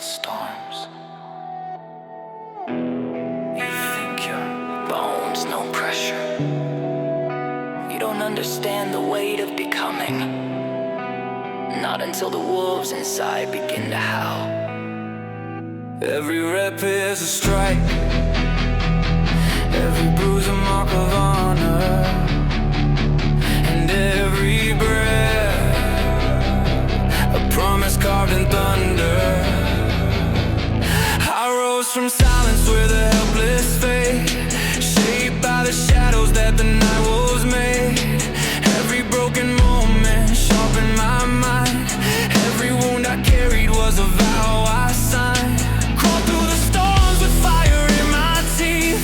heart storms. You think your bones, no pressure. You don't understand the weight of becoming. Not until the wolves inside begin to howl. Every rep is a strike, every bruise a mark of honor, and every breath a promise carved in thunder. I rose from silence with a helpless fate, shaped by the shadows that the night was made. Every broken moment sharpened my mind, every wound I carried was a vow I signed. Crawled through the storms with fire in my teeth,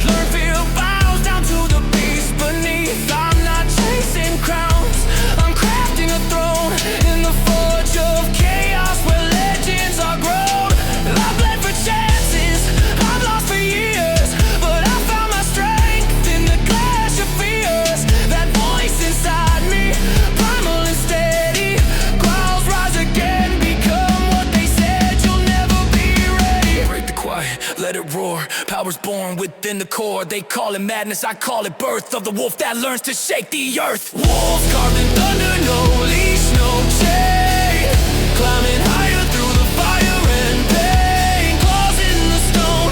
learned fear bows down to the beast beneath. I'm not chasing crowns, I'm crafting a throne in the forge of chaos where legends are grown. I've bled for chances, I've lost for years, but I found my strength in the clash of fears. That voice inside me, primal and steady, growls rise again, become what they said you'll never be ready. Break the quiet, let it roar, power's born within the core. They call it madness, I call it birth of the wolf that learns to shake the earth. Wolves carved in thunder, no leash, no chain, climbing higher through the fire and pain. Claws in the stone,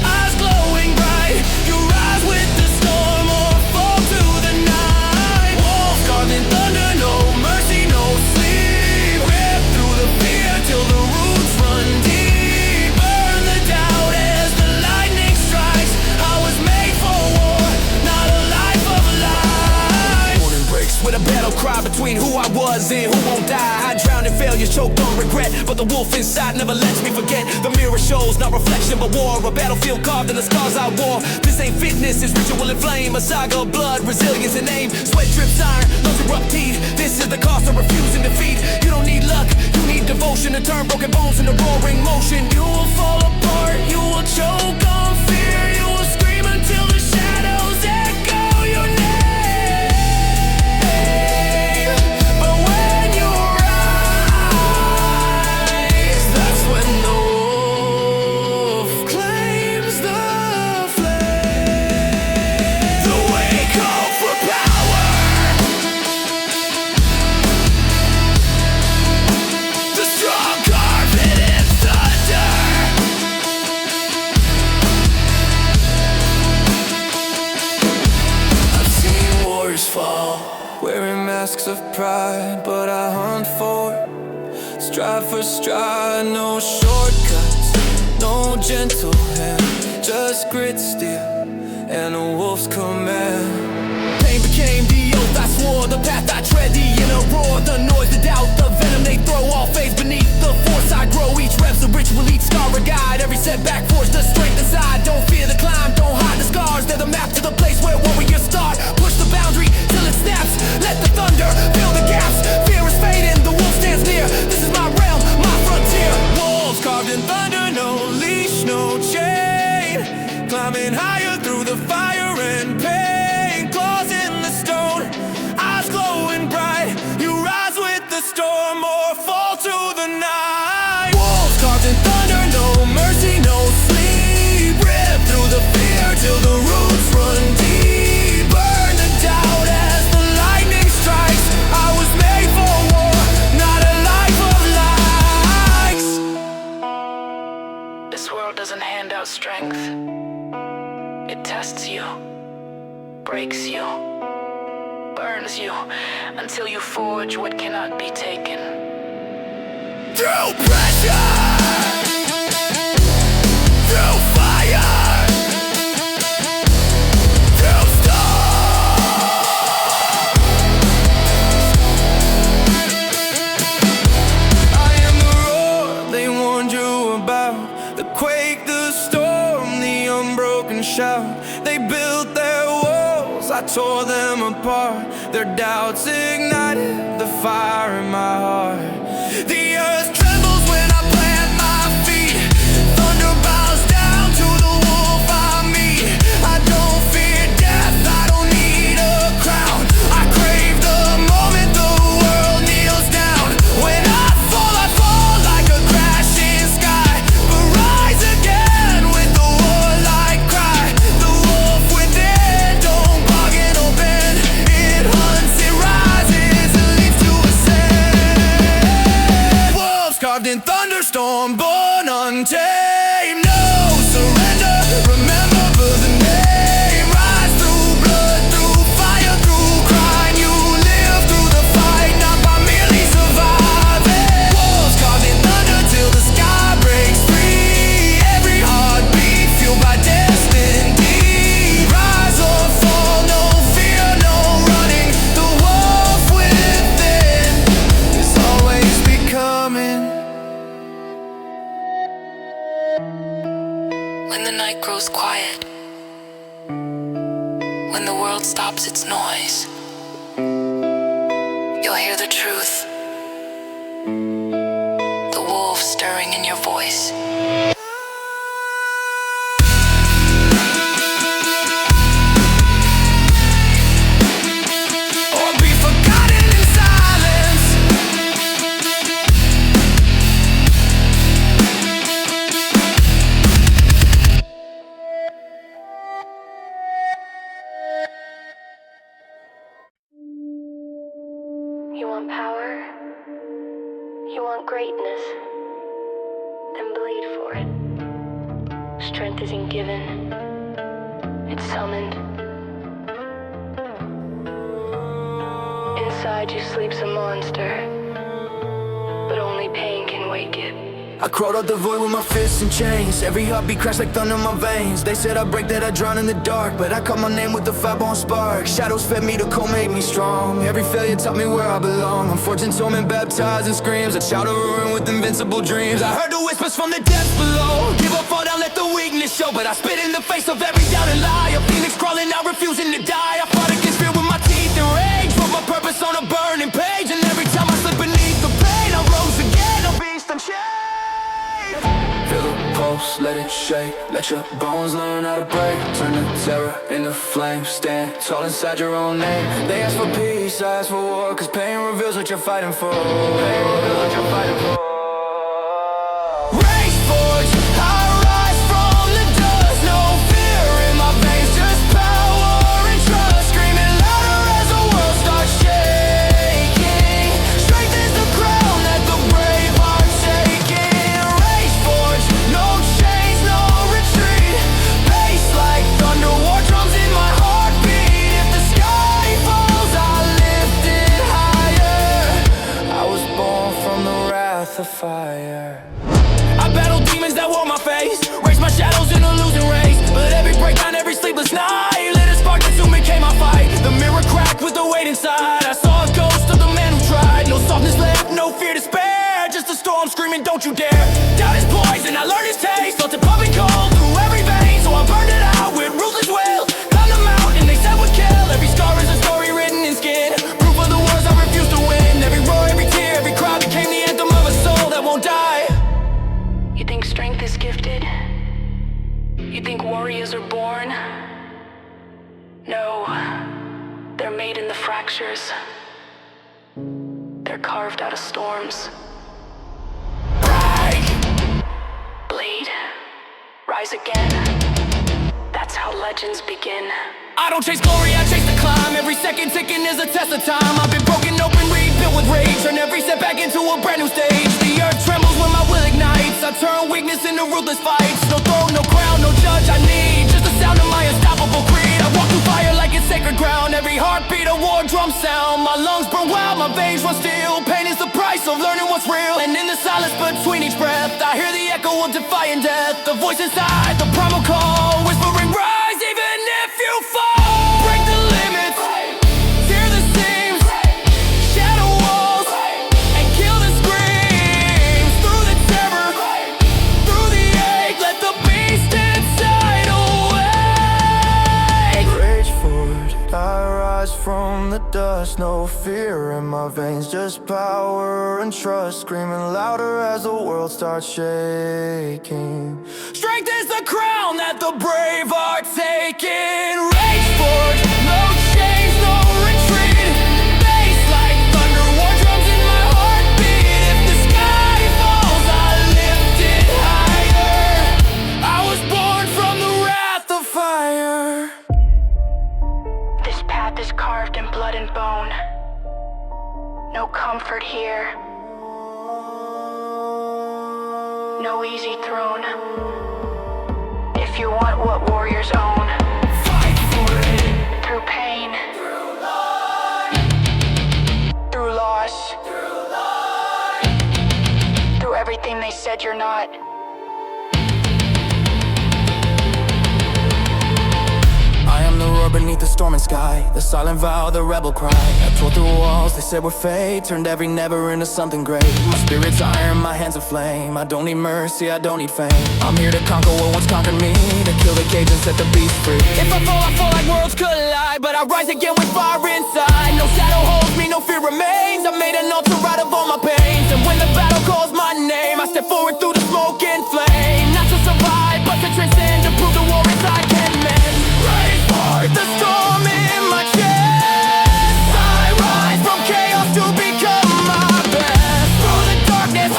eyes glowing bright. You rise with the storm or fall to the night. Wolves carved in thunder, no mercy, no sleep. Rip through the fear till the roots run deep. Burn the doubt as the lightning strikes. I was made for war, not a life of lies. Morning breaks with a battle cry between who I was and who won't die. I drowned in failure, choked on regret, but the wolf inside never lets me forget. The mirror shows not reflection but war, a battlefield carved in the scars I wore. This ain't fitness, it's ritual and flame, a saga of blood, resilience and aim. Sweat drips iron, lungs erupt heat. This is the cost of refusing defeat. You don't need luck, you need devotion to turn broken bones into roaring motion. You will fall apart, you will choke on fear, you will scream until the shadows echo your name. But when you rise, that's when the wolf claims the flame. The wake up for power, the strong carpet and thunder. I've seen warriors fall, wearing masks of pride, but I hunt for, strive for stride. No shortcuts, no gentle hand, just grit, steel, and a wolf's command. Pain became the oath I swore, the path I tread, the inner roar, the noise, the doubt, the venom they throw, all fades beneath the force I grow. Each rep's a ritual, each scar a guide, every setback forged the strength inside. Don't fear the climb, don't hide the scars, they're the map to the place where warriors start. Push the boundary till it snaps, let the thunder fill the gaps. Fear is fading, the wolf stands near, this is my realm, my frontier. Wolves carved in thunder, no leash, no chain, climbing higher through the fire and pain. Claws in the stone, eyes glowing bright. You rise with the storm or fall to the night. Wolves carved in thunder, no mercy, no sleep. Rip through the fear till the roots run deep. Burn the doubt as the lightning strikes. I was made for war, not a life of lies. This world doesn't hand out strength, it tests you, breaks you, burns you, until you forge what cannot be taken. Through pressure, through fire, through storm. I am the roar they warned you about, the quake, the storm, the unbroken shout. They built their walls, I tore them apart. Their doubts ignited the fire in my heart. The earth trembles when I plant my feet. Thunder bows down to the wolf I meet. I don't fear death, I don't need a crown. I crave the moment the world kneels down. When I fall like a crashing sky. goes quiet, when the world stops its noise, you'll hear the truth, the wolf stirring in your voice. You want power? You want greatness? Then bleed for it. Strength isn't given, it's summoned. Inside you sleeps a monster, but only pain can wake it. I crawled out the void with my fists and chains. Every heartbeat crashed like thunder in my veins. They said I'd break, that I'd drown in the dark, but I caught my name with the fireball spark. Shadows fed me to cold, made me strong. Every failure taught me where I belong. Unfortunate soul men baptized in screams. A child of ruin with invincible dreams. I heard the whispers from the depths below. Give up, fall down, let the weakness show. But I spit in the face of every doubt and lie. A phoenix crawling out, refusing to die. I fought against fear with my teeth and rage. Wrote my purpose on a burning page. And every time I slip beneath the pain, I rose again, a beast unchained. Feel the pulse, let it shake. Let your bones learn how to break. Turn the terror into flame. Stand tall inside your own name. They ask for peace, I ask for war. Cause pain reveals what you're fighting for. Pain reveals what you're fighting for. Rage forged, I rise from the dust. No fear in my veins, just power and trust. Screaming louder as the world starts shaking. Strength is the crown that the brave are taking. Rage forged, no chains, no retreat. Bass like thunder, war drums in my heartbeat. If the sky falls, I lift it higher. I was born from the wrath of fire. I battled demons that wore my face, raced my shadows in a losing race. But every breakdown, every sleepless night lit a spark that soon became my fight. The mirror cracked with the weight inside. I saw a ghost of the man who tried. No softness left, no fear to spare. Just a storm screaming, don't you dare. Doubt is poison, I learned its taste. Felt it pumping cold through every vein, so I burned it out with ruthless will. Climbed the mountain they said would kill. Every scar is a story written in skin. Proof of the wars I refused to win. Every roar, every tear, every cry became the anthem of a soul that won't die. You think strength is gifted? You think warriors are born? No, they're made in the fractures. They're carved out of storms. Break! Bleed, rise again. That's how legends begin. I don't chase glory, I chase the climb. Every second ticking is a test of time. I've been broken open, rebuilt with rage. Turn every setback into a brand new stage. The earth trembles when my will ignites. I turn weakness into ruthless fights. No throne, no crown, no judge I need. Just the sound of my unstoppable creed. I walk through fire like it's sacred ground. Every heartbeat a war drum sound. My lungs burn wild, my veins run steel. Pain is the price of learning what's real. And in the silence between each breath, I hear the echo of defying death. The voice inside, the primal call, whispering rise even if you fall. Break the limits, tear the seams, shadow walls, and kill the screams. Through the terror, through the ache, let the beast inside awake. Rage forward, I rise from the dust. No fear in my veins, just power and trust. Screaming louder as the world starts shaking. Strength is the crown that the brave are taking. Rage forged, no chains, no retreat. Bass like thunder, war drums in my heartbeat. If the sky falls, I lift it higher. I was born from the wrath of fire. This path is carved in blood and bone. No comfort here. No easy throne. If you want what warriors own, Fight for it. through pain, Through life, through loss, through life. through everything they said you're not. I am the roar beneath the storming sky. The silent vow, the rebel cry. I tore through walls, they said we're fate. Turned every never into something great. My spirit's iron, my hands of flame. I don't need mercy, I don't need fame. I'm here to conquer what once conquered me. To kill the cage and set the beast free. If I fall like worlds collide. But I rise again with fire inside. No shadow holds me, no fear remains. I made an altar out of all my pains. And when the battle calls my name, I step forward through the smoke and flame. Not to survive, but to transcend. To prove the war inside can mend. Raise for the storm in my chest. I rise from chaos to become my best. Through the darkness,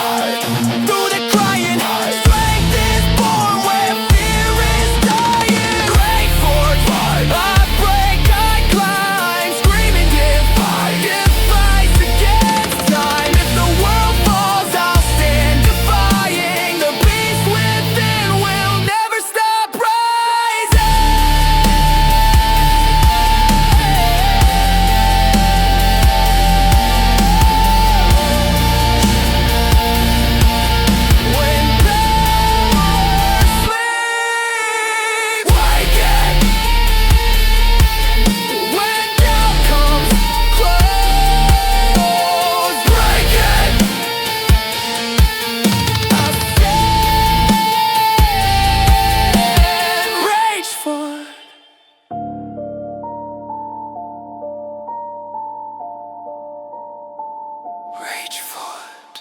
through the crying, strength is born where fear is dying. Great forge, I break, I climb, screaming defiance against time. If the world falls, I'll stand defying. The beast within will never stop rising. When power sleeps, waking. When doubt comes close, breaking. I stand, rage for. Rage for it.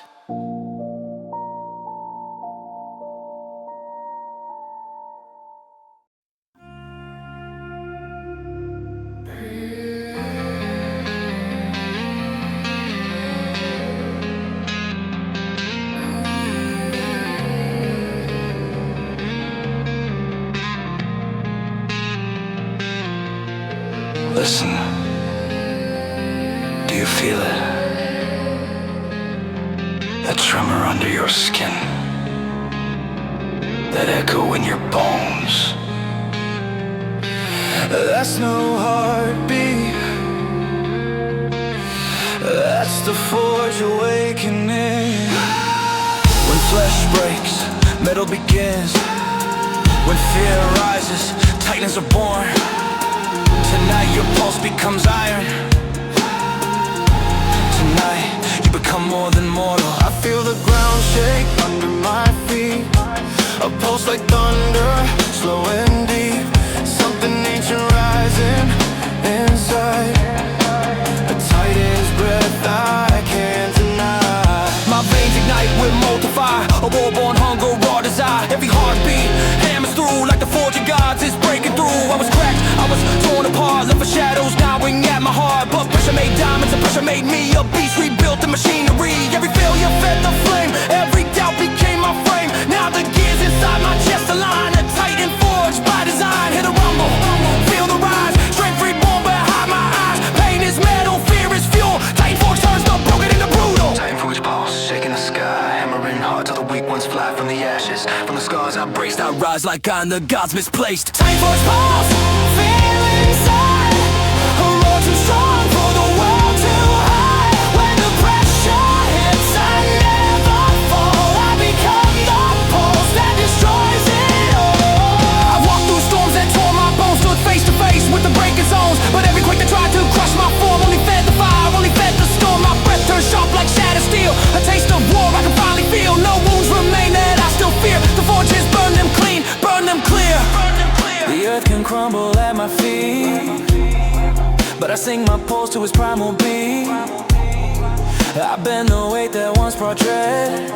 Listen, do you feel it? That tremor under your skin, that echo in your bones. That's no heartbeat. That's the forge awakening. When flesh breaks, metal begins. When fear rises, titans are born. Tonight your pulse becomes iron. Tonight you become more than mortal. I feel the ground shake under my feet. A pulse like thunder, slow and deep. Something ancient rising inside. A tightest breath I can't deny. My veins ignite with molten fire. A war-born hunger, raw desire. Every heartbeat hammers through like the forge of gods is breaking through. I was cracked, I was torn apart, left for shadows gnawing at my heart. But pressure made diamonds and pressure made me a beast. Rebuilt the machinery. Every failure fed the flame. Every doubt became my frame. Now the gears inside my chest align. A titan forged by design. Hear the rumble, feel the rise. Strength reborn behind my eyes. Pain is metal, fear is fuel. Titan forge turns the broken into brutal. Titan forge pulse, shaking the sky, hammering hard till the weak ones fly from the ashes. From the scars I braced, I rise like I'm the gods misplaced. Time for pulse, feel inside. A roar too strong for the world to hide. When the pressure hits, I never fall. I become the pulse that destroys it all. I walked through storms that tore my bones, stood face to face with the breaking zones. But every quake that tried to crush my form only fed the fire, only fed the storm. My breath turned sharp like shattered steel. A taste of war I can finally feel. No wounds remain that I still fear. The forges burn them clean, burn them clear. The earth can crumble at my feet, but I sing my pulse to its primal beat. I bend the weight that once brought dread.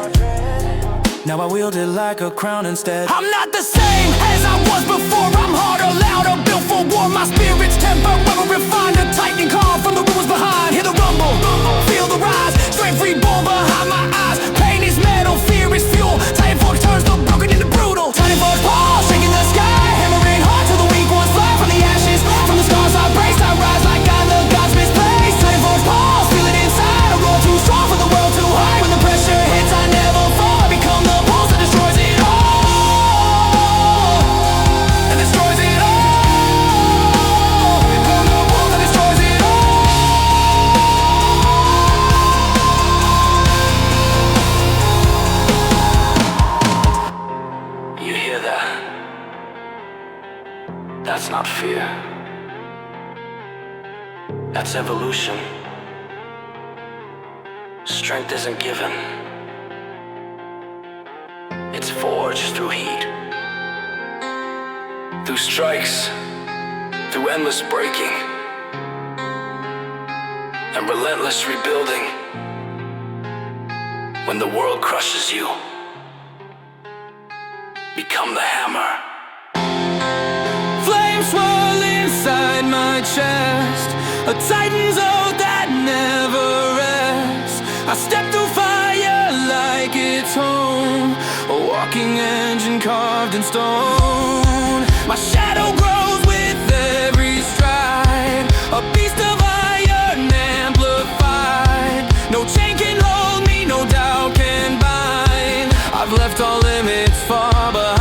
Now I wield it like a crown instead. I'm not the same as I was before. I'm harder, louder, built for war. My spirit's temporary, refined, a tightening calm from the ruins behind. Hear the rumble, feel the rise. Strength reborn behind my eyes. Pain is metal, fear is fuel. Titan forge turns the broken into brutal. Titan forge pulse, shaking the sky, hammering hard till the weak ones fly from the ashes. From the scars I braced, I rise like I'm the gods misplaced. Titan forge pulse, feel it inside. A roar too strong for the world to hide. When the pressure hits, I never fall. I become the pulse that destroys it all. And destroys it all. Become the pulse that destroys it all. You hear that? That's not fear. That's evolution. Strength isn't given. It's forged through heat, through strikes, through endless breaking, and relentless rebuilding. When the world crushes you, become the hammer. Flames swirl inside my chest, a titan's oath that never rests. I step through fire like it's home, a walking engine carved in stone. My shadow grows with every stride, a beast of iron amplified. No chain can hold me, no doubt can bind. I've left all limits far behind.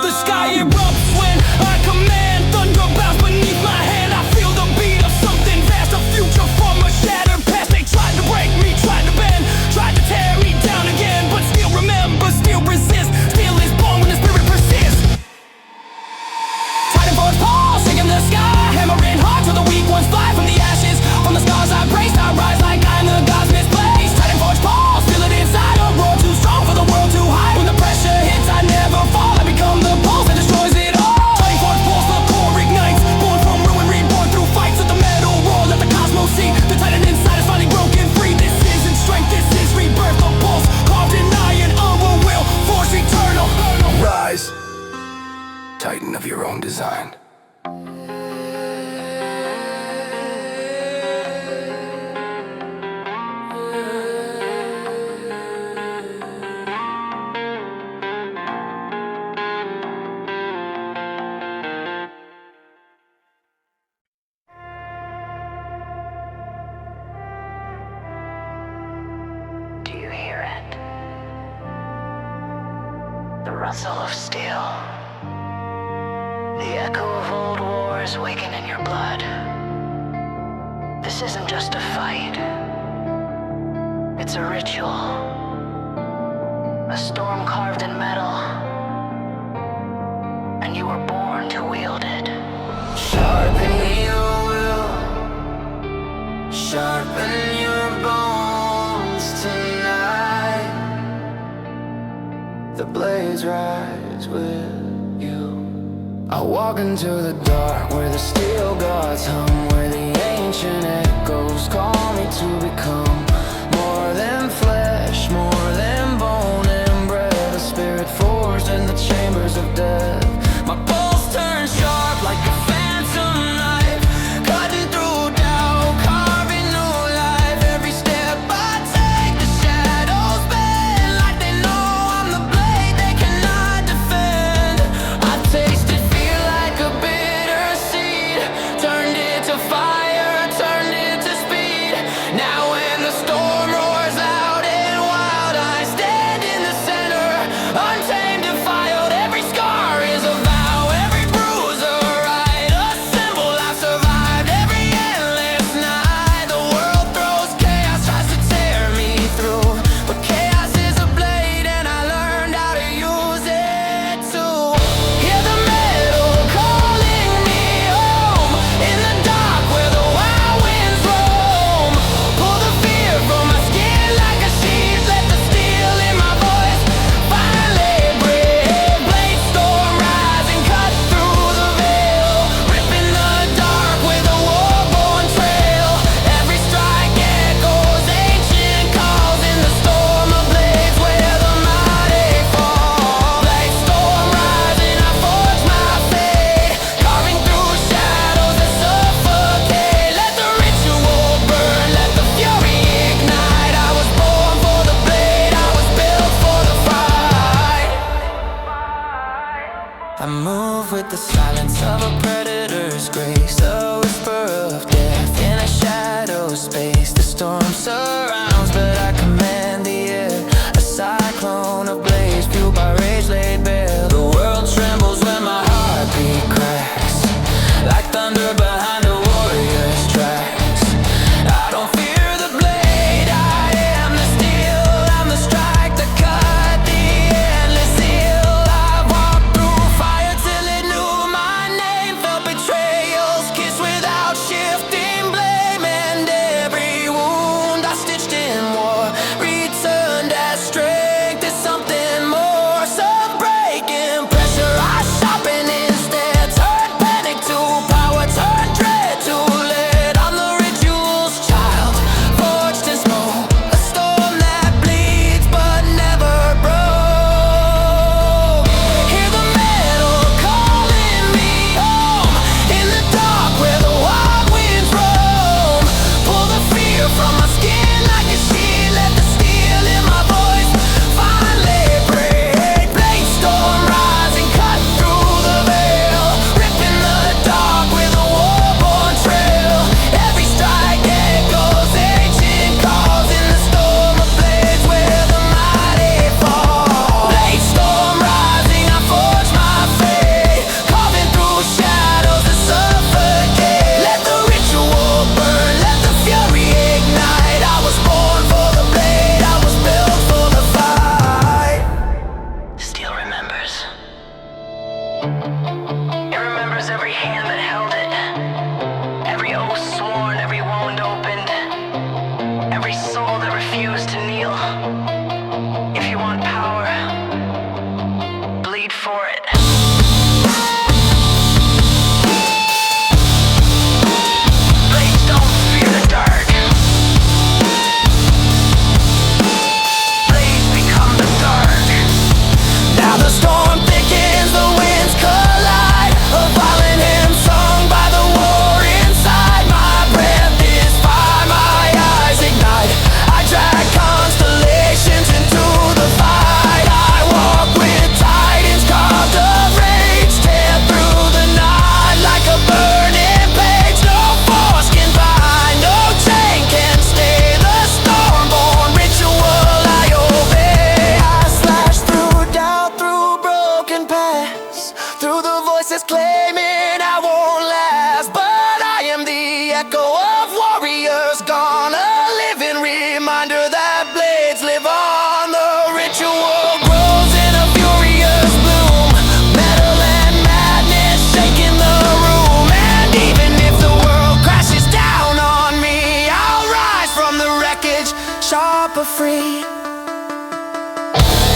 The sky erupts when I command, thunder bounds beneath my hand. I feel the beat of something vast, a future from a shattered past. They tried to break me, tried to bend, tried to tear me down again, but still remember, still resist. Still is born when the spirit persists. Titan forge Paul, shaking the sky, hammering hard till the weak ones fly from the ashes. From the scars I braced, I rise like I'm the gods misplaced. Titan forge Paul, feel it inside, a roar too strong for the world to hide. When the pressure hits, I never fall, I become the pulse that destroys it all. Titan forge pulse, the core ignites, born from ruin, reborn through fights. Let the metal roar, let the cosmos see. The titan inside is finally broken free. This isn't strength, this is rebirth. The pulse, carved in iron, our will, force eternal. Rise, titan of your own design. Do you hear it? The rustle of steel. The echo of old wars waking in your blood. This isn't just a fight. It's a ritual. A storm carved in metal. And you were born to wield it. Sharpen your will, sharpen your bones tonight. The blades rise with you. I walk into the dark where the steel gods hum, where the ancient echoes call me to become more than flesh, more than bone and breath. A spirit forged in the chambers of death. My pulse turns sharp like a phantom knife, cutting through doubt, carving new life. Every step I take, the shadows bend like they know I'm the blade they cannot defend. I've tasted fear like a bitter seed, turned it to fire. but free.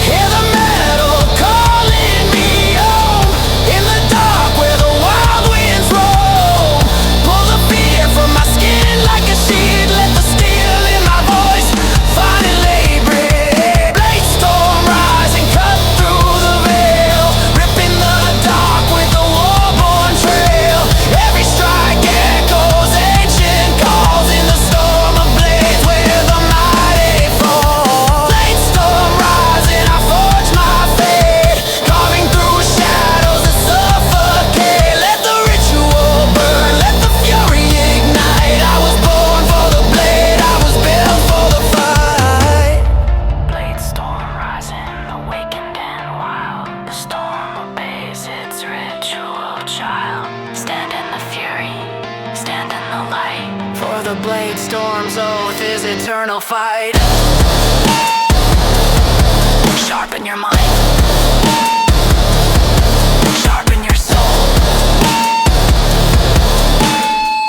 Hear the metal calling me home, in the dark where the wild winds roam. Pull the fear from my skin like a sheet, let the steel in my voice finally break. Blade storm rise and cut through the veil, ripping the dark with the war-born trail. Every strike echoes ancient calls in the storm of blades where the mighty fall. Blade storm rise and I forge my fate, carving through shadows that suffocate. Let the ritual burn, let the fury ignite. I was born for the blade, I was built for the fight. Blade storm rising, awakened and wild. The storm obeys its ritual child. Stand in the fury, stand in the light. For the blade storm's oath is eternal fight. Sharpen your mind, sharpen your soul.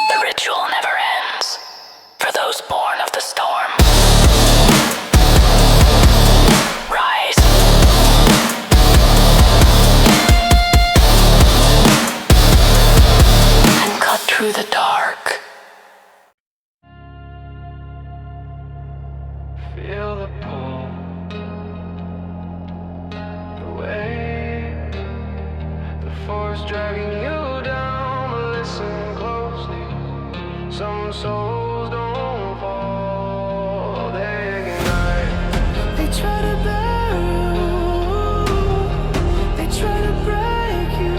The ritual never ends for those born of the storm. Rise. And cut through the dark. Feel the pull, the weight, the force dragging you down. But listen closely, some souls don't fall, they ignite. They try to bury you, they try to break you,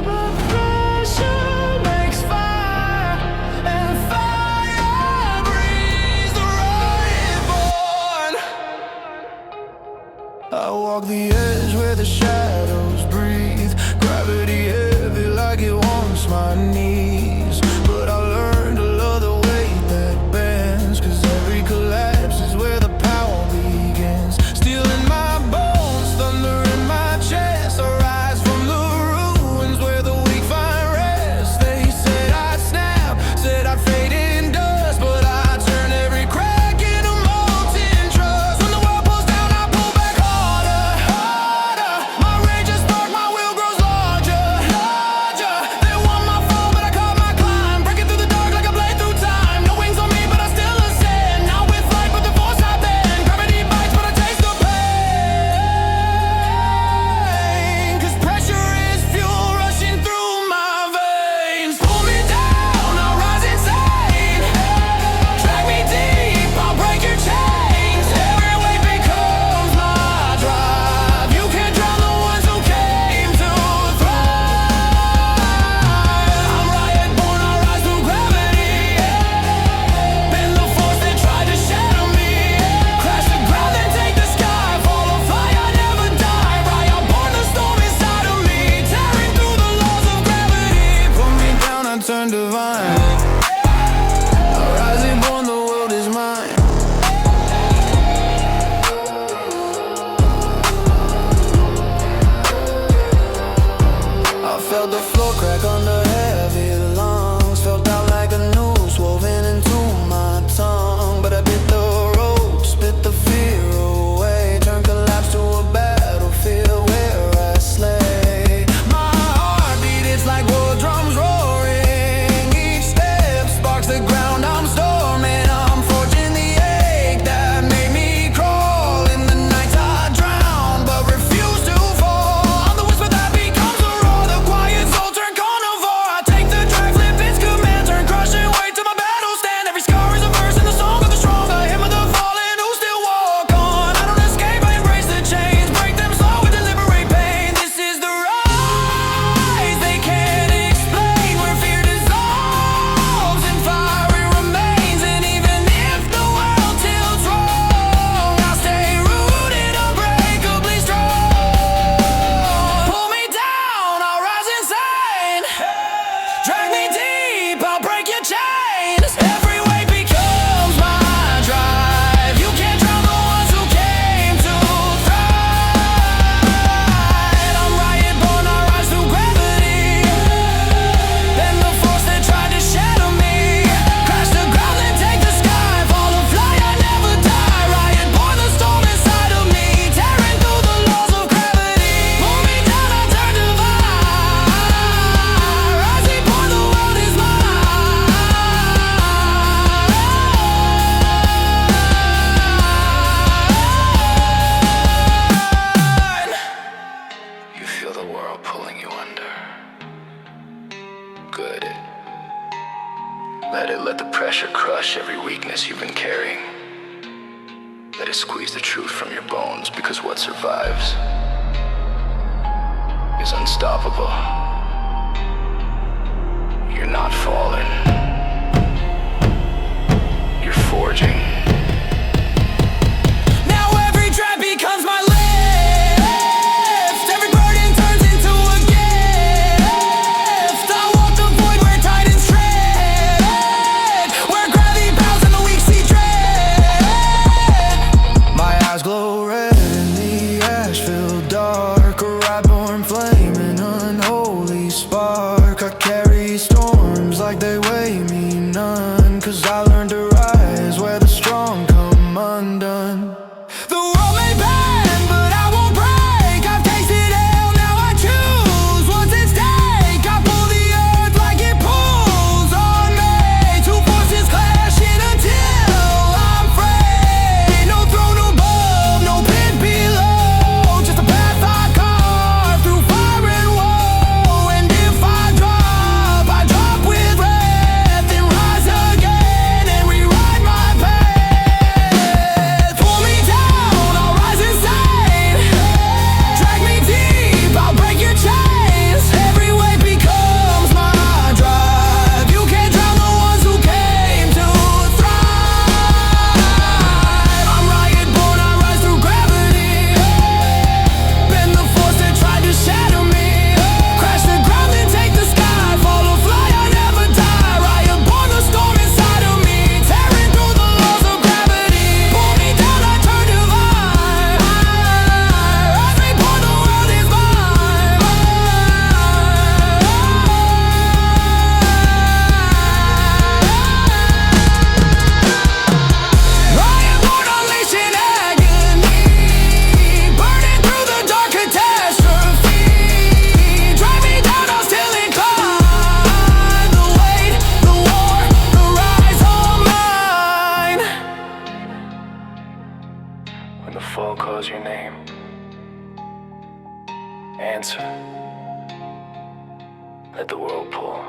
but pressure makes fire, and fire breathes the roaring born. every weakness you've been carrying. Let it squeeze the truth from your bones, because what survives is unstoppable. You're not falling. You're forging. Now every trap becomes my lift. Every burden turns into a gift. I walk the void where titans tread, where gravity bows and the weak see dread. My eyes glow red in the ash-filled dark, a rat-born flame, an unholy spark. I carry storms like they weigh me none, 'cause I learned to rise where the strong come undone. The world may bend, but I won't break. I've tasted hell, now I choose what's at stake. I pull the earth like it pulls on me. Two forces clashing until I'm free. No throne above, no pit below, just a path I carve through fire and woe. And if I drop with breath and rise again and rewrite my path. Pull me down, I'll rise insane. Drag me deep, I'll break your chains. Every weight becomes my drive. You can't drown the ones who came to thrive. I'm riot born, I rise through gravity. Bend the force that tried to shatter me. Crash the ground and take the sky. Fall or fly, I never die. Riot born, the storm inside of me, tearing through the laws of gravity. Pull me down, I turn divine. Rise reborn, the world is mine. Riot born, unleashing agony, burning through the dark catastrophe. Drag me down, I'll still incline. The weight, the war, the rise, all mine. When the fall calls your name, answer. Let the world pull,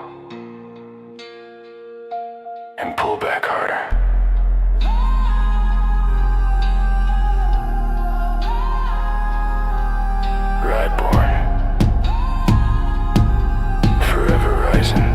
and pull back harder. Rideborn, forever rising.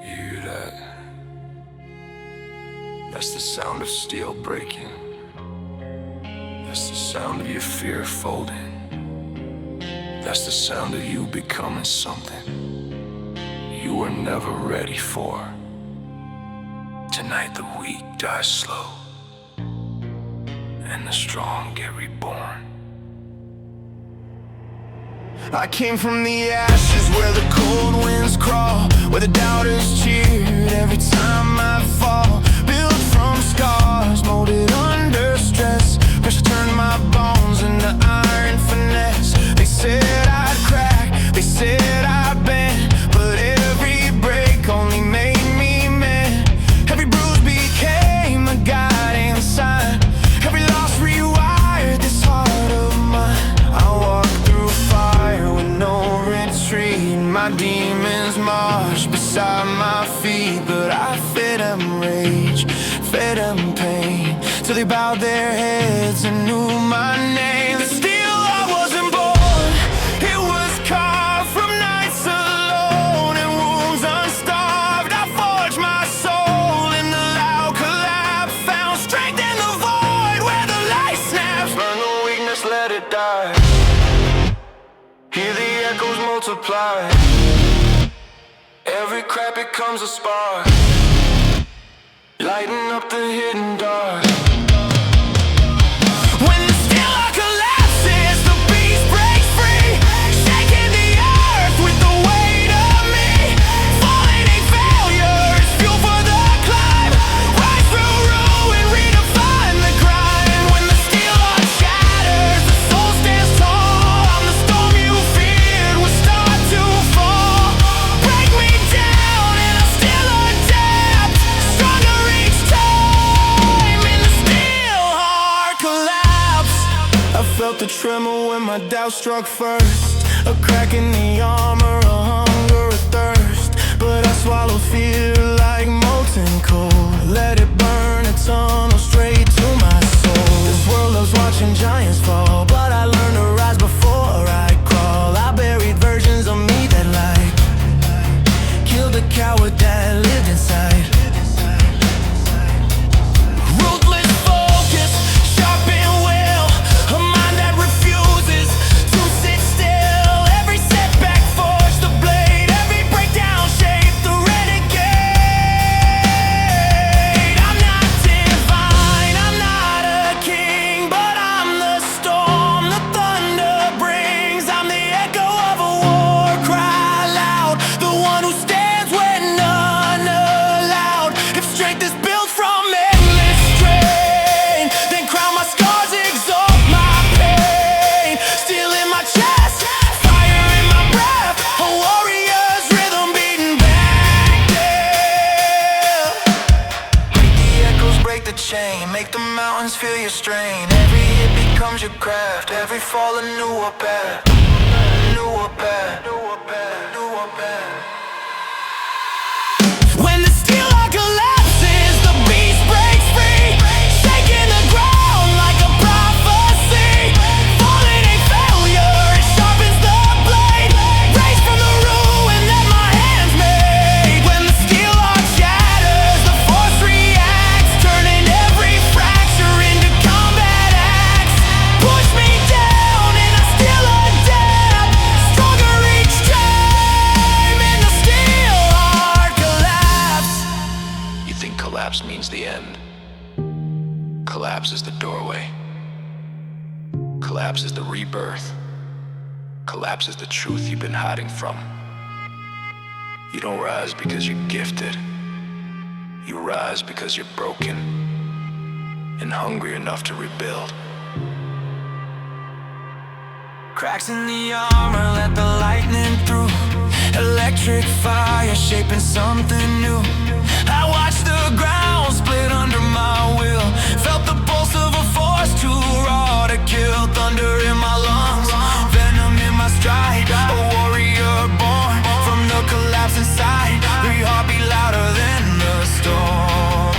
You hear that? That's the sound of steel breaking. That's the sound of your fear folding. That's the sound of you becoming something you were never ready for. Tonight the weak die slow, and the strong get reborn. I came from the ashes where the cold winds crawl, where the doubters cheered every time I fall. Built from scars, molded under stress. Pressure turned my bones into iron finesse. They said I'd crack, they said I'd bend, but every break only made me mend. Every bruise became a guiding sign. Every loss rewired this heart of mine. I walk through fire with no retreat. My demons march beside my feet, but I fed them rage, fed them pain, till they bowed their heads and knew my name. Still I wasn't born, it was carved from nights alone and wounds unstarved. I forged my soul in the loud collapse, found strength in the void where the light snaps. Burn the weakness, let it die. Hear the echoes multiply. Every crack becomes a spark, lighten up the hidden dark. When the still heart collapses, the beast breaks free, shaking the earth with the weight of me. Falling ain't failure, it's fuel for the climb. Rise through ruin, redefine the grind. When the steel heart shatters, the soul stands tall. I'm the storm you feared will start to fall. felt the tremor when my doubt struck first. A crack in the armor, a hunger, a thirst. But I swallowed fear like molten coal. Let it burn a tunnel straight to my soul. This world loves watching giants fall, but I learned to rise before I crawl. I buried versions of me that lied, killed the coward that lived inside. Ruthless focus, sharpened will, a mind that refuses to sit still. Every setback forged the blade, every breakdown shaped the renegade. I'm not divine, I'm not a king, but I'm the storm the thunder brings. I'm the echo of a war cry loud, the one who stands when none allowed. If strength is built from endless strain, then crown my scars, exalt my pain. Steel in my chest, fire in my breath, a warrior's rhythm beating back death. Break the echoes, break the chain, make the mountains feel your strain. Every hit becomes your craft, every fall a newer path. Newer path, newer path, newer path. When the steel heart collapses, the beast breaks free, shaking the ground like a prophecy. Falling ain't failure, it sharpens the blade. Raised from the ruin that my hands made. When the steel heart shatters, the force reacts, turning every fracture into combat acts. Push me down and I still adapt, stronger each time in the steel heart collapse. You think collapse means the end? Collapse is the doorway. Collapse is the rebirth. Collapse is the truth you've been hiding from. You don't rise because you're gifted. You rise because you're broken and hungry enough to rebuild. Cracks in the armor, let the lightning through. Electric fire shaping something new. I watched the ground split under my will. Felt the pulse of a force too raw to kill. Thunder in my lungs, venom in my stride. A warrior born from the collapse inside. Every heartbeat louder than the storm.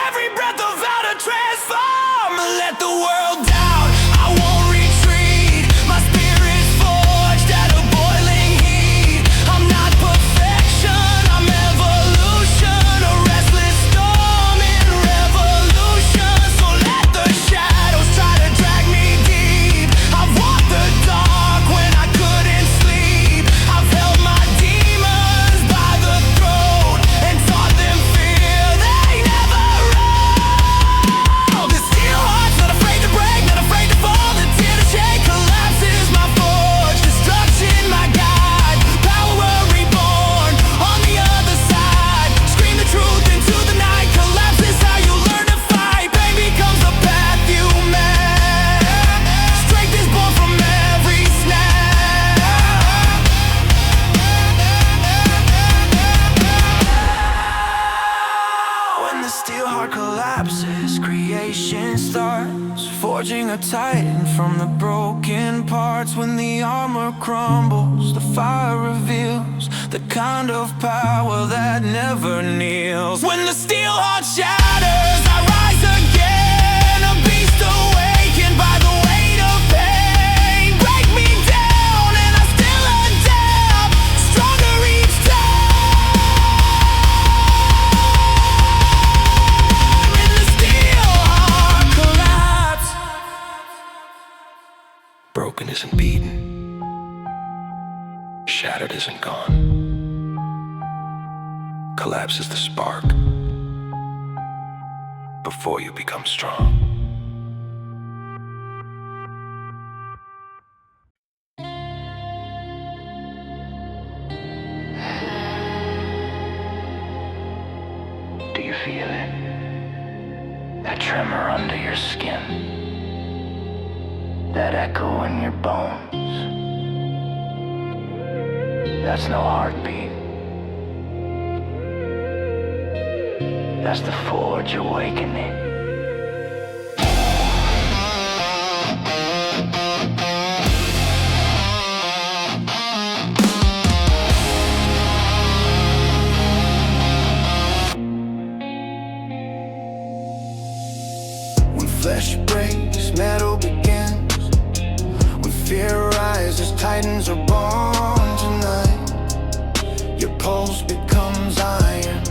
Every breath of vow to transform. Let the world down, I won't retreat. My spirit's forged at a boiling heat. I'm not perfection, I'm evolution. A restless storm in revolution. So let the shadows try to drag me deep. I've walked the dark when I couldn't sleep. I've held my demons by the throat and taught them fear they never run. The steel heart's not afraid to break, not afraid to fall, the tear to shake. Collapse is my forge, destruction my guide. Power reborn on the other side. Scream the truth into the night. Collapse is how you learn to fight. Pain becomes the path you make. Strength is born from every snap. When the steel heart collapses, creation starts, forging a titan from the broken parts. When the armor crumbles, the fire reveals the kind of power that never kneels. When the steel heart shatters, I rise again, a beast awakened by the weight of pain. Break me down and I still adapt, stronger each time. When the steel heart collapse. Broken isn't beaten. Shattered isn't gone. Collapse is the spark before you become strong. Do you feel it? That tremor under your skin, that echo in your bones. That's no heartbeat. That's the forge awakening. When flesh breaks, metal begins. When fear rises, titans are born tonight. Your pulse becomes iron.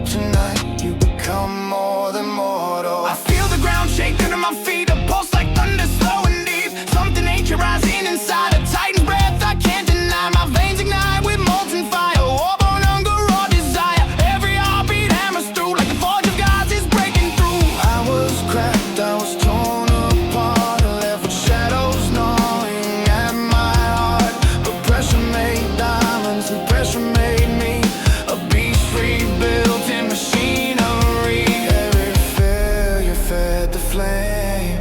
Tonight you become more than mortal. I feel the ground shake under my feet, a pulse like thunder, slow and deep. Something ancient rising inside, a titan's breath I can't deny. My veins ignite with molten fire, war-born hunger or desire. Every heartbeat hammers through, like the forge of gods is breaking through. I was cracked, I was torn apart, left with shadows gnawing at my heart. But pressure made diamonds, and pressure made me a beast rebuilt in machinery. Every failure fed the flame,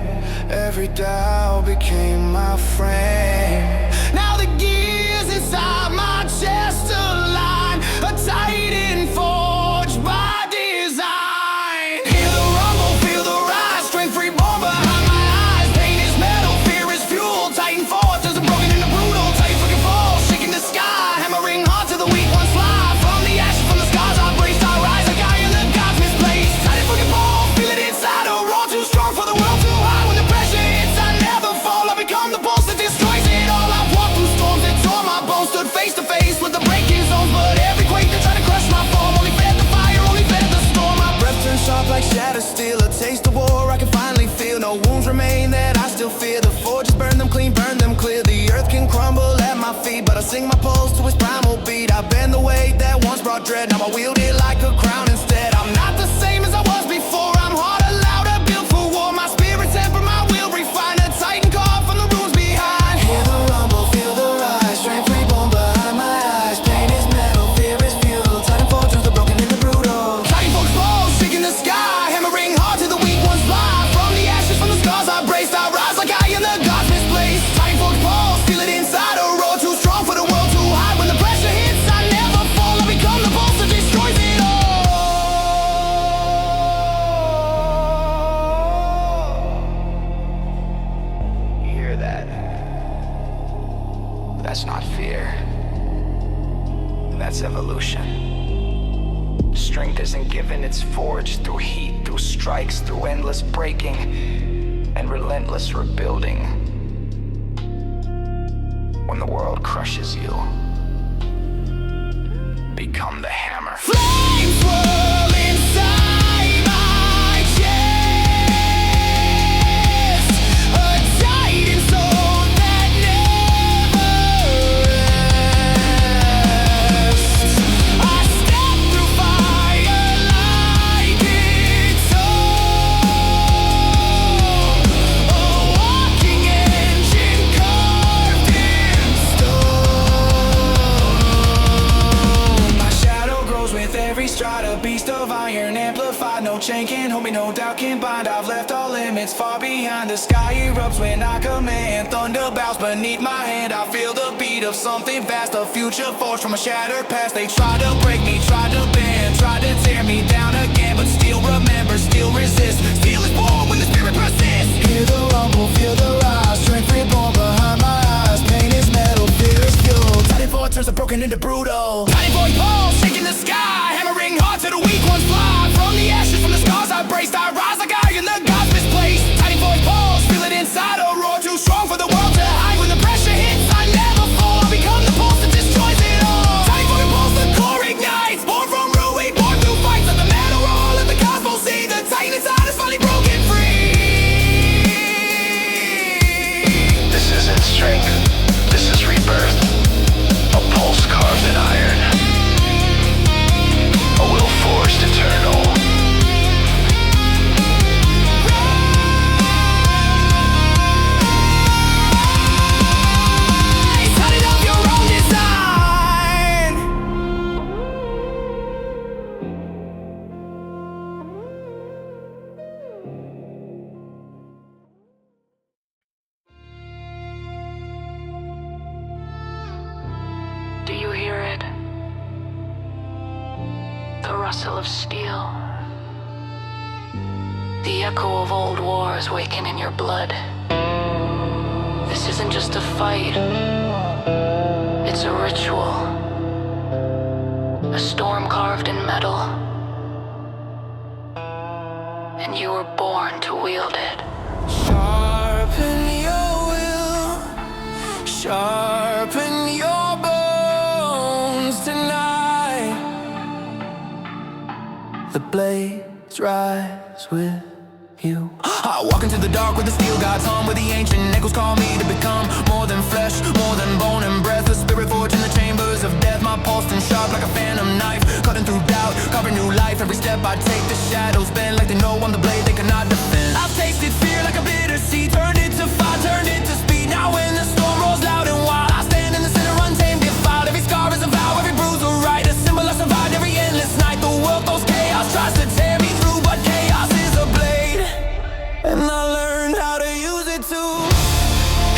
every doubt became my frame. Now the gears inside my chest align, a titan forged by design. Hear the rumble, feel the rise, strength reborn behind my eyes. Pain is metal, fear is fuel, titan forges are broken into brutal. Titan fucking falls, shaking the sky, hammering hard till the weak ones fly. From the ashes, from the scars I braced, I rise like I in the gods misplaced. Titan fucking fall, feel it inside, a roar too strong for the world too high. When the pressure hits, I never fall, I become the pulse that destroys it all. I've walked through storms that tore my bones, stood face to face with the breaking zones. But every quake that tried to crush my form only fed the fire, only fed the storm. My breath turns sharp like shattered steel, a taste of war I can finally feel. No wounds remain that I still fear. The forges burn them clean, burn them clear. The earth can crumble at my feet, but I sing my pulse to its primal beat. I bend the weight that once brought dread, now I wield it like a crown instead. I'm not the same as I was before, I'm harder, louder, built for war. My spirit temper, my will refine, a titan call from the ruins behind. Hear the rumble, feel the rise, strength reborn behind my eyes. Pain is metal, fear is fuel, titan fortunes are broken into brutal. Titan folks fall, shaking the sky, hammering hard till the weak ones fly. From the ashes, from the scars I braced, I rise like I in the gods misplaced. Titan folks fall, feel it inside, a roar too strong for the world to hide. When the pressure hits, I never fall, I become the pulse that destroys it all. You hear that? That's not fear. That's evolution. Strength isn't given, it's forged through heat, through strikes, through endless breaking, and relentless rebuilding. When the world crushes you, become the hammer. Flames swirl inside my chest, a titan soul that never rests. I step through fire like it's own, a walking engine carved in stone. My shadow grows with every stride, a beast of iron amplified. No chain can hold me, no doubt can bind. I've left all limits far behind. The sky erupts when I command, thunder bows beneath my hand. I feel the beat of something vast, a future forged from a shattered past. They try to break me, try to bend, try to tear me down again, but still remember, still resist. Steel is born when the spirit persists. Hear the rumble, feel the rise, strength reborn behind my eyes. Pain is metal, fear is fuel, titan fortunes are broken into brutal. Titan voice pulse, shaking the sky, hammering hard till the weak ones fly. From the ashes, from the scars I braced, I rise like I in the gods misplaced. Titan voice pulse, feel it inside, a roar too strong for the world to hide. When the pressure hits, I never fall, I become the pulse that destroys it all. Titan fucking pulse, the core ignites, born from ruin, born through fights. Let the metal roll, let the cosmos see, the titan inside is finally broken free. This isn't strength, this is rebirth. A pulse carved in iron, a will forged eternal. Cut it up your own design. Do you hear it? The rustle of steel, The echo of old wars waking in your blood. This isn't just a fight. It's a ritual. A storm carved in metal. And you were born to wield it. Sharpen your will, sharpen your bones tonight. The blades rise with you. I walk into the dark with the steel gods hum, where the ancient echoes call me to become more than flesh, more than bone and breath. A spirit forged in the chambers of death, my pulse and sharp like a phantom knife, cutting through doubt, carving new life. Every step I take, the shadows bend like they know I'm the blade they cannot defend. I've tasted fear like a bitter sea, turned it to fire, turned it to speed. Now when the storm rolls loud and wild, I stand in the center untamed, defiled. Every scar is a vow, every bruise a right, a symbol I survived every endless night. The world throws chaos, tries to tear me through, but chaos is a blade, and I learned how to use it to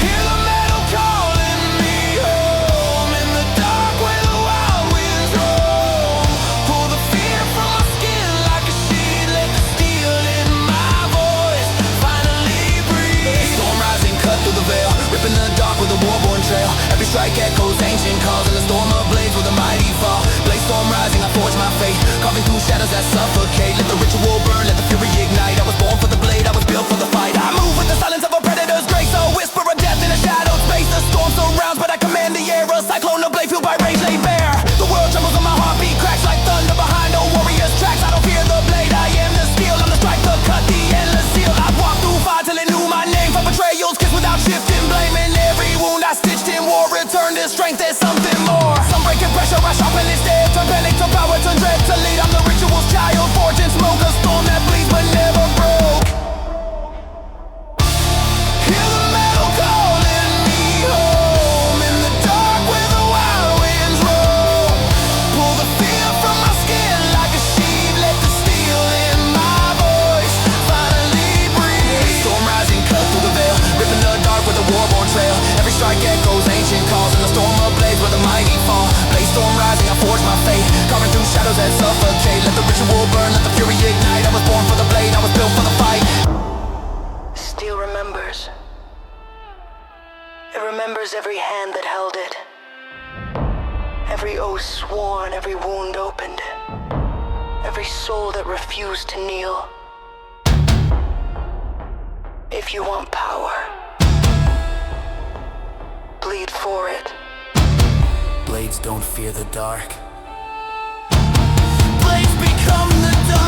hear the metal calling me home. In the dark where the wild winds roam, pull the fear from my skin like a sheet, let the steel in my voice finally breathe. Storm rising, cut through the veil, ripping the dark with a war-born trail. Every strike echoes ancient calls, in the storm of blades where the mighty fall. Blaze storm rising, I forge my fate, carving through shadows that suffocate. Let the ritual burn, let the fury ignite. I was born for the blade, I was built for the fight. I move with the silence of a predator's grace, a whisper of death in a shadowed space. The storm surrounds, but I command the air. A cyclone, a blade fueled by rage laid bare. The world trembles and my heartbeat cracks like thunder behind a warrior's tracks. I don't fear the blade, I am the steel. I'm the strike, the cut, the endless seal. I've walked through fire till it knew my name. From betrayals, kiss without shifting blame. And every wound I stitched in war returned to strength. There's something more. Some breaking pressure, I sharpen instead. Turn panic to power, turn dread to lead. I'm the ritual's child, forged in smoke. A storm that bleeds but never broke. Hear the metal calling me home. In the dark where the wild winds roam, pull the fear from my skin like a sheet, let the steel in my voice finally breathe. Storm rising, cut through the veil, ripping the dark with a war-born trail. Every strike echoes ancient calls, in the storm of blades where the mighty fall. Blaze storm rising, I forge my fate, carving through shadows that suffocate. Let the ritual burn, let the fury ignite. I was born for the blade, I was built for the fight. Steel remembers. It remembers every hand that held it. Every oath sworn, every wound opened. Every soul that refused to kneel. If you want power, bleed for it. Blades don't fear the dark. Blades become the dark.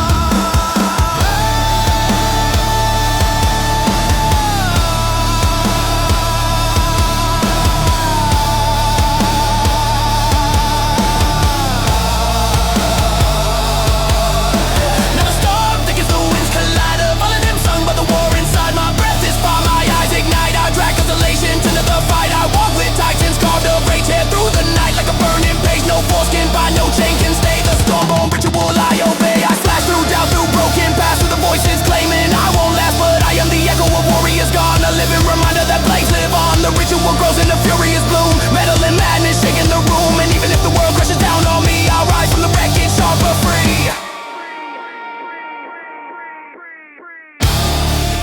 Never stop, think as the winds collide. Of all of them sung, but the war inside my breath is fire. My eyes ignite, I drag constellations into the fight. I walk with titans, carved of rage, head through the night like a burning page. No force can bind, no chain can stay. The storm-born ritual I obey. I slash through doubt, through broken paths, through the voices claiming I won't last, but I am the echo of warriors gone. A living reminder that blades live on. The ritual grows in a furious bloom. Metal and madness shaking the room. And even if the world crashes down on me, I'll rise from the wreckage, sharper, free.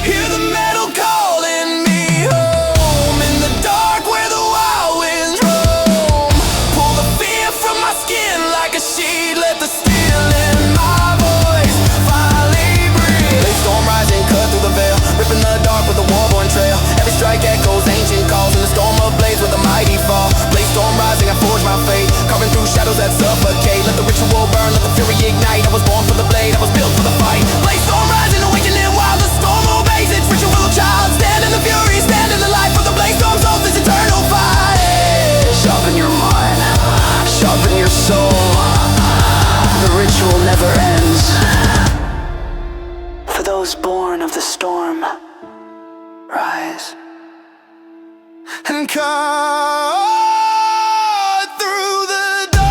Hear the metal calling me home. In the dark where the wild winds roam, pull the fear from my skin like a sheet, let the steel in my voice finally breathe. They storm rising, cut through the veil, ripping the dark with a war-born trail. Every strike echoes ancient calls, in the storm of blades where the mighty fall. Blaze storm rising, I forge my fate, carving through shadows that suffocate. Let the ritual burn, let the fury ignite. I was born for the blade, I was built for the fight. Blaze storm rising, awakening while the storm obeys. It's ritual child, stand in the fury, stand in the light. For the blaze storm's oath, this eternal fight. Sharpen your mind, sharpen your soul. The ritual never ends. For those born of the storm, rise and cut through the dark.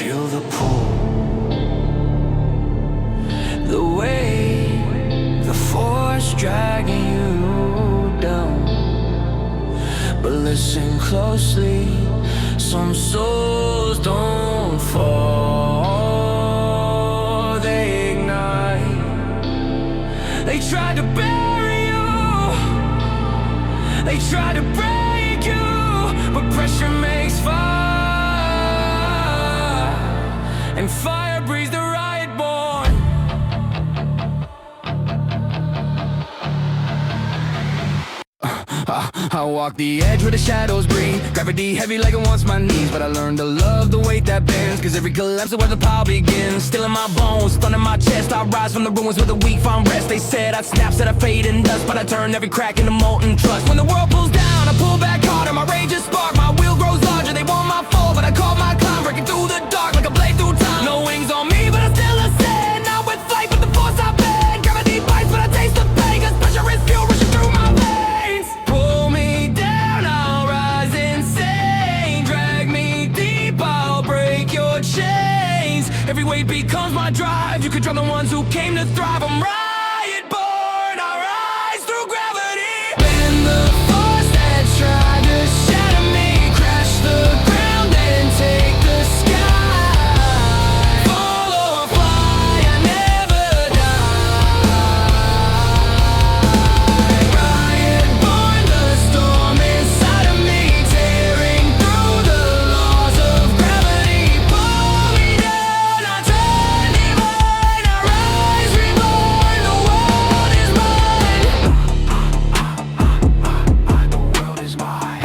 feel the pull, the way the force dragging you down. But listen closely, some souls don't fall, they ignite. They tried to bury you, they tried to break you, but pressure makes fire, and fire breeds the riot born. I walk the edge where the shadows breathe. Gravity heavy like it wants my knees, but I learned to love the weight that bends, cause every collapse is where the power begins. Still in my bones, thorn in my chest, I rise from the ruins where the weak find rest. They said I'd snap, said I fade in dust, but I turn every crack into molten trust. When the world pulls down, I pull back harder, my rage is spark, my will grows larger. They want my fall, but I call my climb, breaking through the dark like a blade through time. No wings on me, but I still ascend, not with flight, but the force I bend. Gravity bites, but I taste the pain, cause pressure is fuel rushing through my veins. Pull me down, I'll rise insane. Drag me deep, I'll break your chains. Every weight becomes my drive. You could drown the ones who came to thrive. I'm riot born, I rise through gravity. Bend the force that tried to shatter me. Crash the ground and take the sky. Fall or fly, I never die. Riot born, the storm inside of me, tearing through the laws of gravity. Pull me down, I turn divine, I rise reborn. The world is mine. The world is mine.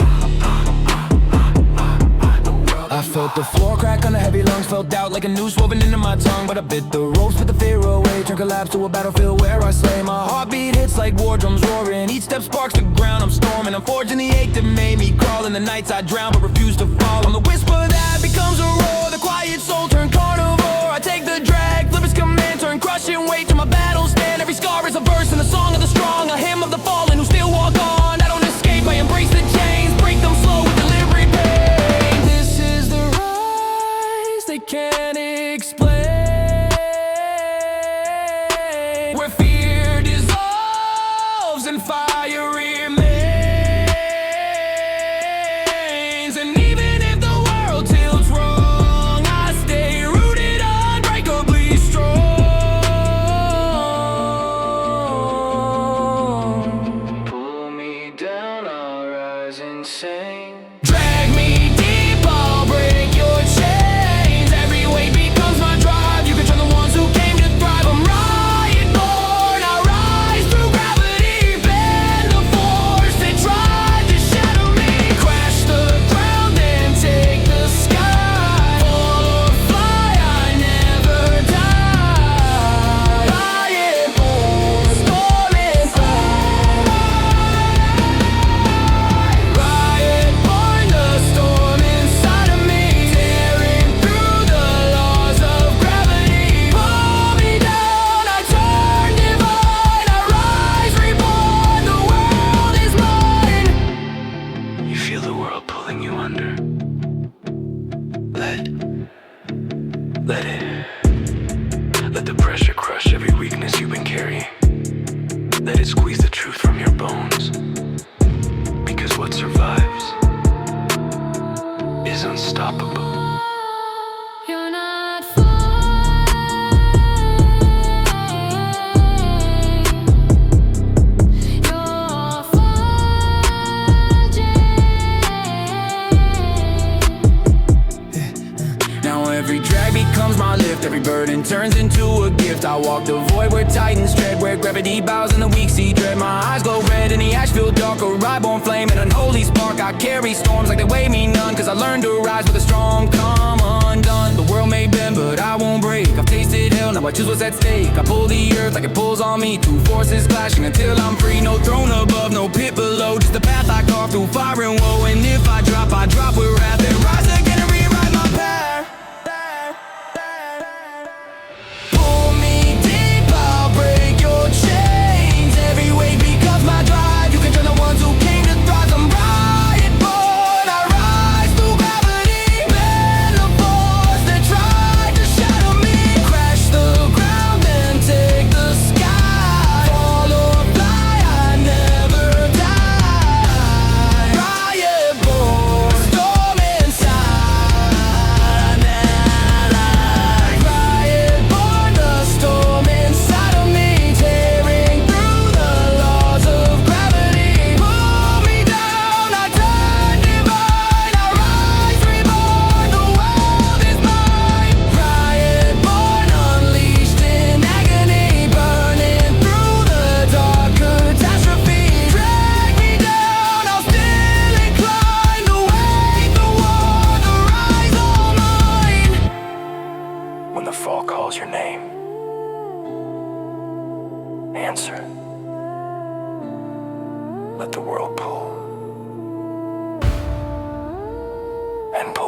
I felt the floor crack on the heavy lungs, felt doubt like a noose woven into my tongue. But I bit the ropes, put the fear away, turned collapse to a battlefield where I slay. My heartbeat hits like war drums roaring, each step sparks the ground. I'm storming, I'm forging the ache that made me crawl. In the nights I drown but refuse to fall. I'm the whisper that becomes a roar, the quiet soul turned carnivore. I take the drag, flip its command, turn crushing weight to my battle stand. Every scar is a verse in the song of the strong, a hymn of the fallen who still walk on. I don't escape, I embrace the chains, break them slow with deliberate pain. This is the rise they can't explain, where fear dissolves and fire remains. And even if the world tilts wrong, I stay rooted, unbreakably strong. Pull me down, I'll rise insane. Drag me deep, I'll break your chains. Every weight becomes my drive. You can turn the ones who came to thrive. I'm riot born, I rise through gravity. Bend the force that tried to shatter me. Crash the ground and take the sky. Fall or fly, I never die. Riot born, storm inside. Riot born, the storm inside of me, tearing through the laws of gravity. Pull me down, I turn divine, I rise reborn. The world is mine. You feel the world pulling you under. Let it. Let the pressure crush every weakness you've been carrying. Let it squeeze the truth from your bones. Because what survives is unstoppable. You're not Now every drag becomes my lift, every burden turns into a gift. I walk the void where titans tread, where gravity bows and the weak see dread. My eyes glow red and the ash feel dark, a rye-born flame and an unholy spark. I carry storms like they weigh me none, cause I learned to rise with a strong come undone. The world may bend but I won't break, I've tasted hell, now I choose what's at stake. I pull the earth like it pulls on me, two forces clashing until I'm free. No throne above, no pit below, just a path I carve through fire and woe. And if I drop with wrath and rise again and rewrite my path. Pull me deep, I'll break your chains. Every weight becomes my drive. You can turn the ones who came to thrive. I'm riot born, I rise through gravity. Bend the force that tries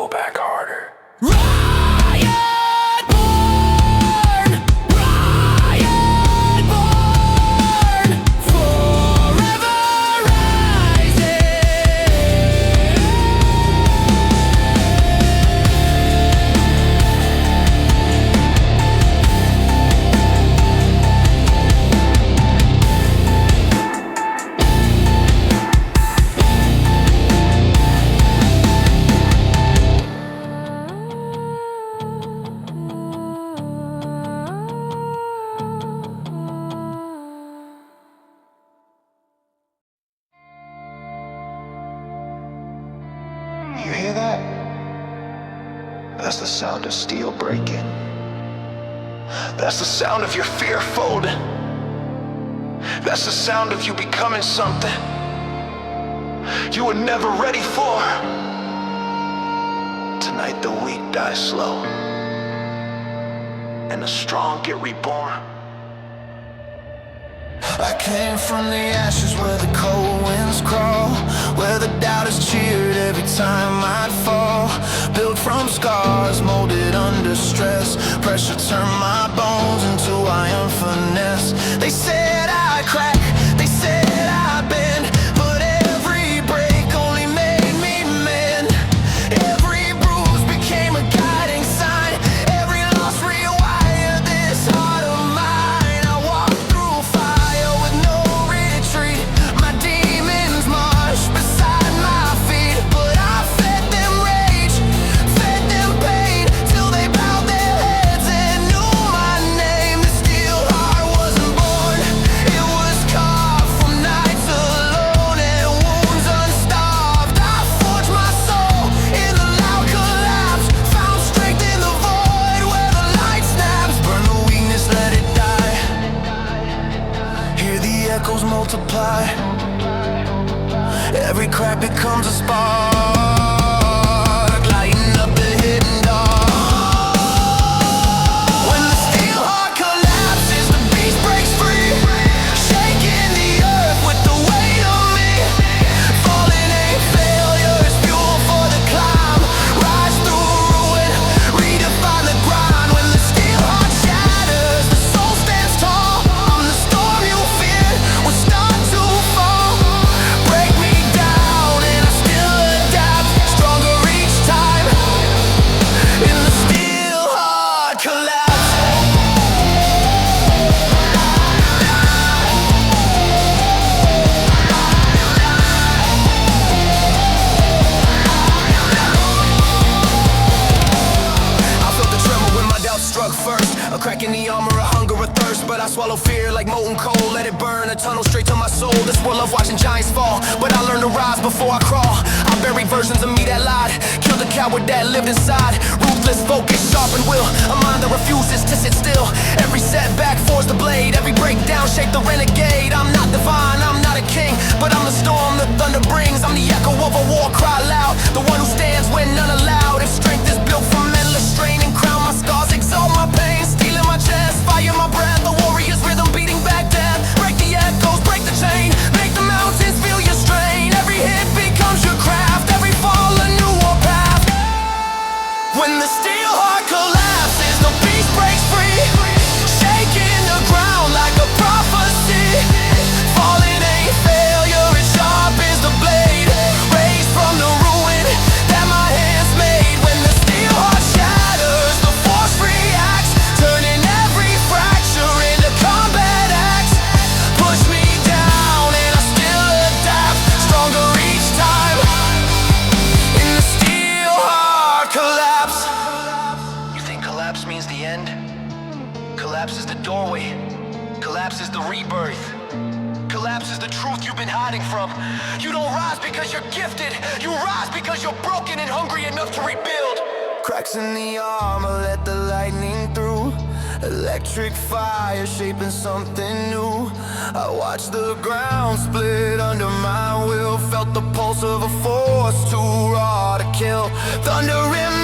go back harder. Riot born, riot born, forever rising. You hear that? That's the sound of steel breaking. That's the sound of your fear folding. That's the sound of you becoming something you were never ready for. Tonight the weak die slow, and the strong get reborn. I came from the ashes where the cold winds crawl, where the doubters cheered every time I'd fall. Built from scars, molded under stress. Pressure turned my bones into iron finesse. They said I'd crack, they said I'd bend, but every break only made me mend. Every bruise became a guiding sign. Every loss rewired this heart of mine. I walked through fire with no retreat. My demons marched beside my feet, but I fed them rage, fed them pain, till they bowed their heads and knew my name. The steel heart wasn't born, it was carved from nights alone and wounds unstarved. I forged my soul in the loud collapse, found strength in the void where the light snaps. Burn the weakness, let it die. Hear the echoes multiply. Every crack becomes a spark, lighting up the hidden dark. When the steel heart collapses, the beast breaks free, shaking the earth with the weight of me. Falling ain't failure, it's fuel for the climb. Rise through ruin, redefine the grind. When the steel heart shatters, the soul stands tall. I'm the storm you feared will start to fall. Break me down and I still adapt, stronger each time. In the steel heart collapse. I felt the tremor when my doubts struck first. A crack in the armor, a hunger, a thirst. But I swallow fear like molten coal. Let it burn, a tunnel straight to my soul. This world of watching giants fall, but I learned to rise before I crawl. I buried versions of me that lied, killed the coward that lived inside. Ruthless focus, sharpened will, a mind that refuses to sit still. Every setback forged the blade, every breakdown shaped the renegade. I'm not divine, I'm not a king, but I'm the storm the thunder brings. I'm the echo of a war cry loud, the one who stands when none allowed. If strength is built from endless strain and crown my scars, exalt my pain, steel in my chest, fire my breath. The warrior's rhythm beating back death. Break the echoes, break the chain, make the mountains feel your strain. Every hit becomes your craft, every fall a new warpath. When the steel heart collapses, the beast breaks free, shaking the ground like a prophecy. Falling ain't failure, it's sharp as the blade, raised from the ruin that my hands made. When the steel heart shatters, the force reacts, turning every fracture into combat acts. Push me down and I still adapt, stronger each time. In the steel heart collapse. You think collapse means the end? Collapse is the doorway. Collapse is the rebirth. Collapse is the truth you've been hiding from. You don't rise because you're gifted. You rise because you're broken and hungry enough to rebuild. Cracks in the armor, let the lightning through. Electric fire shaping something new. I watched the ground split under my will. Felt the pulse of a force too raw to kill. Thunder in